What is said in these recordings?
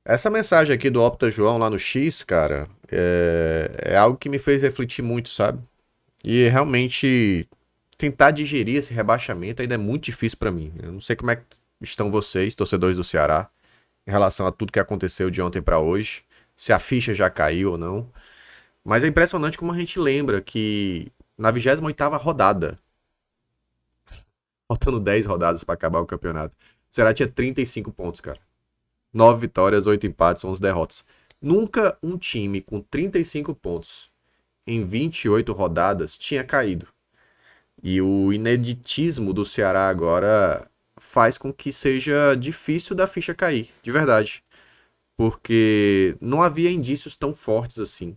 Essa mensagem aqui do Opta João lá no X, cara, é algo que me fez refletir muito, sabe? E realmente tentar digerir esse rebaixamento ainda é muito difícil pra mim. Eu não sei como é que estão vocês, torcedores do Ceará, em relação a tudo que aconteceu de ontem pra hoje, se a ficha já caiu ou não. Mas é impressionante como a gente lembra que na 28ª rodada, faltando 10 rodadas pra acabar o campeonato, o Ceará tinha 35 pontos, cara. 9 vitórias, 8 empates, 11 derrotas. Nunca um time com 35 pontos em 28 rodadas tinha caído. E o ineditismo do Ceará agora faz com que seja difícil da ficha cair, de verdade. Porque não havia indícios tão fortes assim.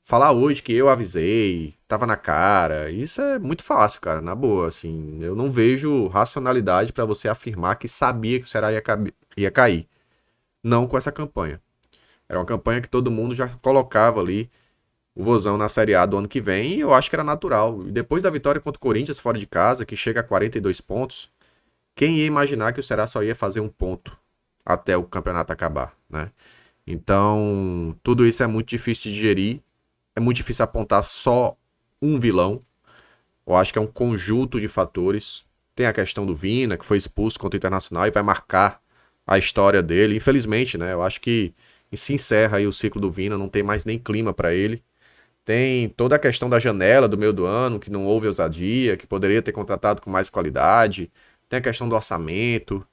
Falar hoje que eu avisei, tava na cara, isso é muito fácil, cara, na boa, assim. Eu não vejo racionalidade pra você afirmar que sabia que o Ceará ia cair. Não com essa campanha. Era uma campanha que todo mundo já colocava ali o Vozão na Série A do ano que vem e eu acho que era natural. E depois da vitória contra o Corinthians fora de casa, que chega a 42 pontos, quem ia imaginar que o Ceará só ia fazer um ponto até o campeonato acabar, né? Então, tudo isso é muito difícil de digerir, é muito difícil apontar só um vilão. Eu acho que é um conjunto de fatores. Tem a questão do Vina, que foi expulso contra o Internacional e vai marcar a história dele. Infelizmente, né? Eu acho que se encerra aí o ciclo do Vina, não tem mais nem clima para ele. Tem toda a questão da janela do meio do ano, que não houve ousadia, que poderia ter contratado com mais qualidade. Tem a questão do orçamento.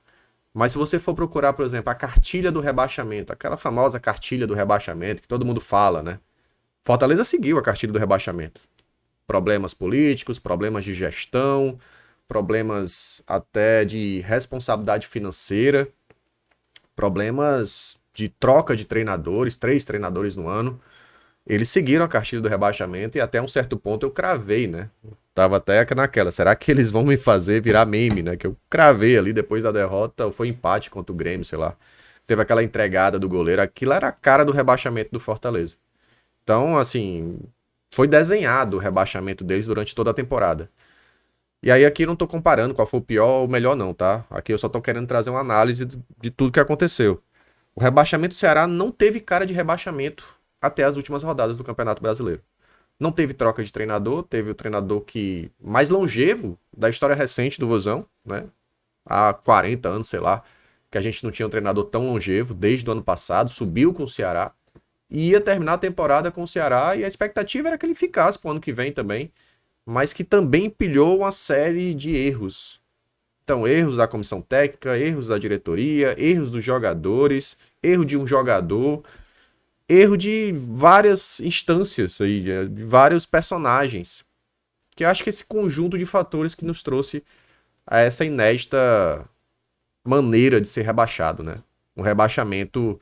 Mas se você for procurar, por exemplo, a cartilha do rebaixamento, aquela famosa cartilha do rebaixamento que todo mundo fala, né? Fortaleza seguiu a cartilha do rebaixamento. Problemas políticos, problemas de gestão, problemas até de responsabilidade financeira, problemas de troca de treinadores, 3 treinadores no ano. Eles seguiram a cartilha do rebaixamento e até um certo ponto eu cravei, né? Tava até naquela, será que eles vão me fazer virar meme, né? Que eu cravei ali depois da derrota, ou foi empate contra o Grêmio, sei lá. Teve aquela entregada do goleiro, aquilo era a cara do rebaixamento do Fortaleza. Então, assim, foi desenhado o rebaixamento deles durante toda a temporada. E aí aqui eu não tô comparando qual foi o pior ou o melhor não, tá? Aqui eu só tô querendo trazer uma análise de tudo que aconteceu. O rebaixamento do Ceará não teve cara de rebaixamento até as últimas rodadas do Campeonato Brasileiro. Não teve troca de treinador, teve o treinador que mais longevo da história recente do Vozão, né? Há 40 anos, sei lá, que a gente não tinha um treinador tão longevo desde o ano passado, subiu com o Ceará e ia terminar a temporada com o Ceará e a expectativa era que ele ficasse pro ano que vem também, mas que também empilhou uma série de erros. Então, erros da comissão técnica, erros da diretoria, erros dos jogadores, erro de um jogador, erro de várias instâncias aí, de vários personagens. Que eu acho que esse conjunto de fatores que nos trouxe a essa inédita maneira de ser rebaixado, né? Um rebaixamento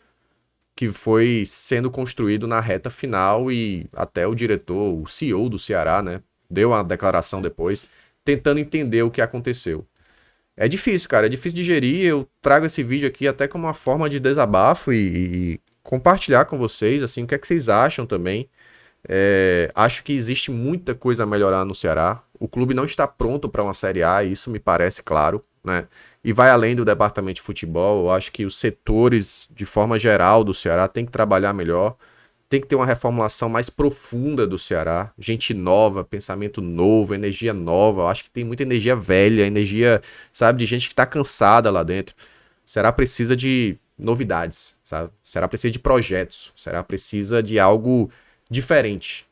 que foi sendo construído na reta final e até o diretor, o CEO do Ceará, né, deu uma declaração depois, tentando entender o que aconteceu. É difícil, cara, é difícil digerir. Eu trago esse vídeo aqui até como uma forma de desabafo e compartilhar com vocês, assim, o que é que vocês acham também. Acho que existe muita coisa a melhorar no Ceará. O clube não está pronto para uma Série A, isso me parece claro, né? E vai além do departamento de futebol. Eu acho que os setores, de forma geral, do Ceará tem que trabalhar melhor. Tem que ter uma reformulação mais profunda do Ceará. Gente nova, pensamento novo, energia nova. Eu acho que tem muita energia velha, energia, sabe, de gente que está cansada lá dentro. O Ceará precisa de novidades, sabe? O Ceará precisa de projetos. O Ceará precisa de algo diferente.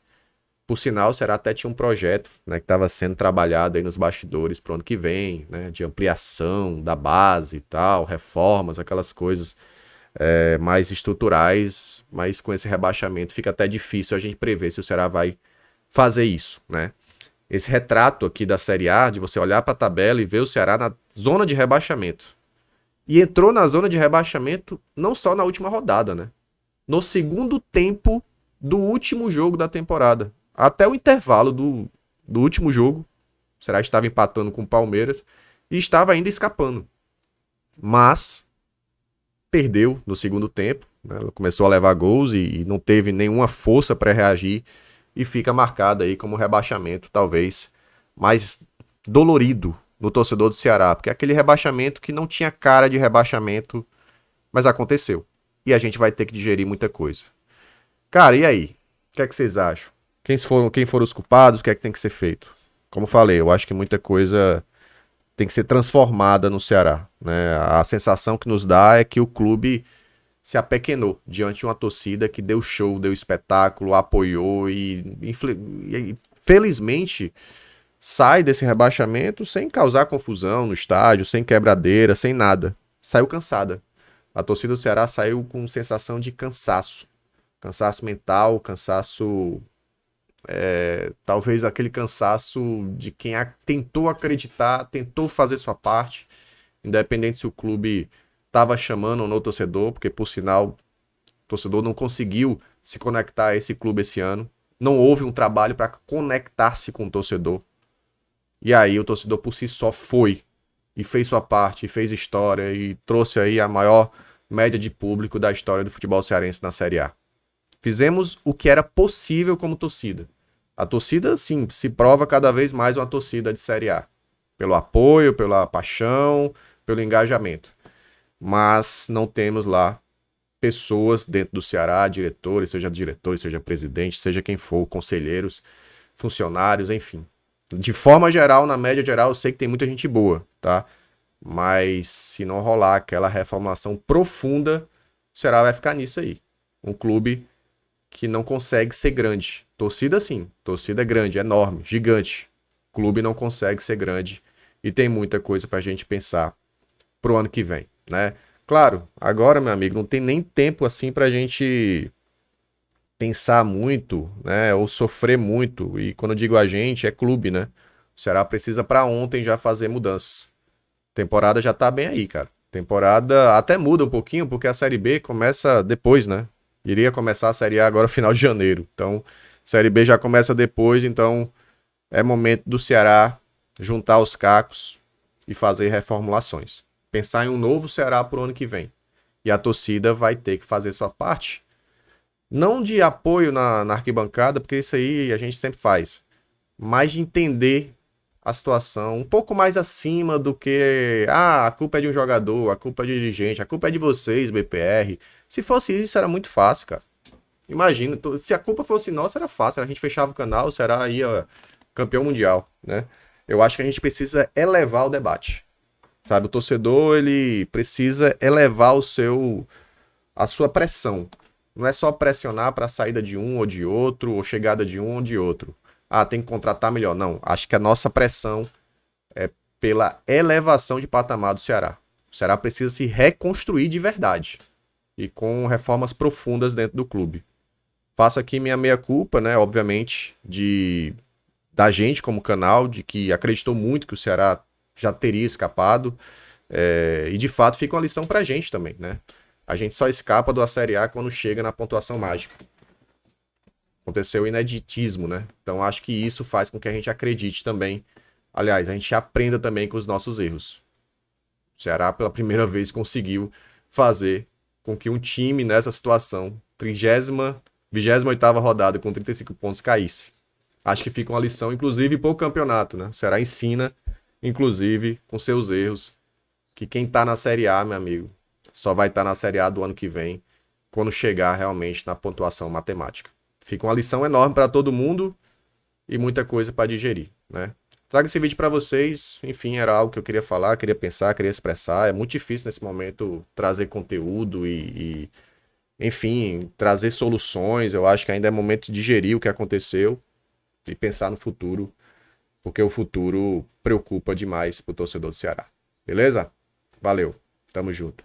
Por sinal, o Ceará até tinha um projeto, né, que estava sendo trabalhado aí nos bastidores para o ano que vem, né, de ampliação da base e tal, reformas, aquelas coisas mais estruturais, mas com esse rebaixamento fica até difícil a gente prever se o Ceará vai fazer isso, né? Esse retrato aqui da Série A, de você olhar para a tabela e ver o Ceará na zona de rebaixamento. E entrou na zona de rebaixamento não só na última rodada, né? No segundo tempo do último jogo da temporada. Até o intervalo do último jogo, o Ceará estava empatando com o Palmeiras e estava ainda escapando. Mas perdeu no segundo tempo, né? Ela começou a levar gols e não teve nenhuma força para reagir e fica marcada aí como rebaixamento, talvez mais dolorido no torcedor do Ceará, porque é aquele rebaixamento que não tinha cara de rebaixamento, mas aconteceu. e a gente vai ter que digerir muita coisa. Cara, e aí? O que é que vocês acham? Quem foram os culpados? O que é que tem que ser feito? Como falei, eu acho que muita coisa tem que ser transformada no Ceará, né? A sensação que nos dá é que o clube se apequenou diante de uma torcida que deu show, deu espetáculo, apoiou e felizmente sai desse rebaixamento sem causar confusão no estádio, sem quebradeira, sem nada. Saiu cansada. A torcida do Ceará saiu com sensação de cansaço. Cansaço mental, cansaço. Talvez aquele cansaço de quem tentou acreditar, tentou fazer sua parte, independente se o clube estava chamando ou não o torcedor, porque por sinal o torcedor não conseguiu se conectar a esse clube esse ano. Não houve um trabalho para conectar-se com o torcedor. E aí o torcedor por si só foi e fez sua parte, e fez história e trouxe aí a maior média de público da história do futebol cearense na Série A. Fizemos o que era possível como torcida. A torcida, sim, se prova cada vez mais uma torcida de Série A. Pelo apoio, pela paixão, pelo engajamento. Mas não temos lá pessoas dentro do Ceará, diretores, seja presidente, seja quem for, conselheiros, funcionários, enfim. De forma geral, na média geral, eu sei que tem muita gente boa, tá? Mas se não rolar aquela reformulação profunda, o Ceará vai ficar nisso aí. Um clube que não consegue ser grande. Torcida sim, torcida é grande, enorme, gigante. Clube não consegue ser grande e tem muita coisa pra gente pensar pro ano que vem, né? Claro, agora, meu amigo, não tem nem tempo assim pra gente pensar muito, né, ou sofrer muito. E quando eu digo a gente, é clube, né? O Ceará precisa pra ontem já fazer mudanças. Temporada já tá bem aí, cara. Temporada até muda um pouquinho porque a Série B começa depois, né? Iria começar a Série A agora final de janeiro. Então, Série B já começa depois, então é momento do Ceará juntar os cacos e fazer reformulações. Pensar em um novo Ceará pro ano que vem. E a torcida vai ter que fazer sua parte. Não de apoio na arquibancada, porque isso aí a gente sempre faz. Mas de entender a situação um pouco mais acima do que a culpa é de um jogador, a culpa é de dirigente, a culpa é de vocês, BPR. Se fosse isso, era muito fácil, cara. Imagina, se a culpa fosse nossa, era fácil. A gente fechava o canal, o Ceará ia campeão mundial, né? Eu acho que a gente precisa elevar o debate. Sabe, o torcedor, ele precisa elevar a sua pressão. Não é só pressionar para a saída de um ou de outro, ou chegada de um ou de outro. Ah, tem que contratar melhor. Não, acho que a nossa pressão é pela elevação de patamar do Ceará. O Ceará precisa se reconstruir de verdade e com reformas profundas dentro do clube. Faço aqui minha meia-culpa, né, obviamente, da gente como canal, de que acreditou muito que o Ceará já teria escapado. E de fato fica uma lição pra gente também, né? A gente só escapa da Série A quando chega na pontuação mágica. Aconteceu o ineditismo, né? Então acho que isso faz com que a gente acredite também. Aliás, a gente aprenda também com os nossos erros. O Ceará pela primeira vez conseguiu fazer com que um time nessa situação, 28ª rodada com 35 pontos, caísse. Acho que fica uma lição, inclusive, para o campeonato, né? O Ceará ensina, inclusive, com seus erros, que quem tá na Série A, meu amigo, só vai estar na Série A do ano que vem, quando chegar realmente na pontuação matemática. Fica uma lição enorme para todo mundo e muita coisa para digerir, né? Trago esse vídeo para vocês, enfim, era algo que eu queria falar, queria pensar, queria expressar. É muito difícil nesse momento trazer conteúdo enfim, trazer soluções. Eu acho que ainda é momento de digerir o que aconteceu e pensar no futuro, porque o futuro preocupa demais pro torcedor do Ceará. Beleza? Valeu, tamo junto.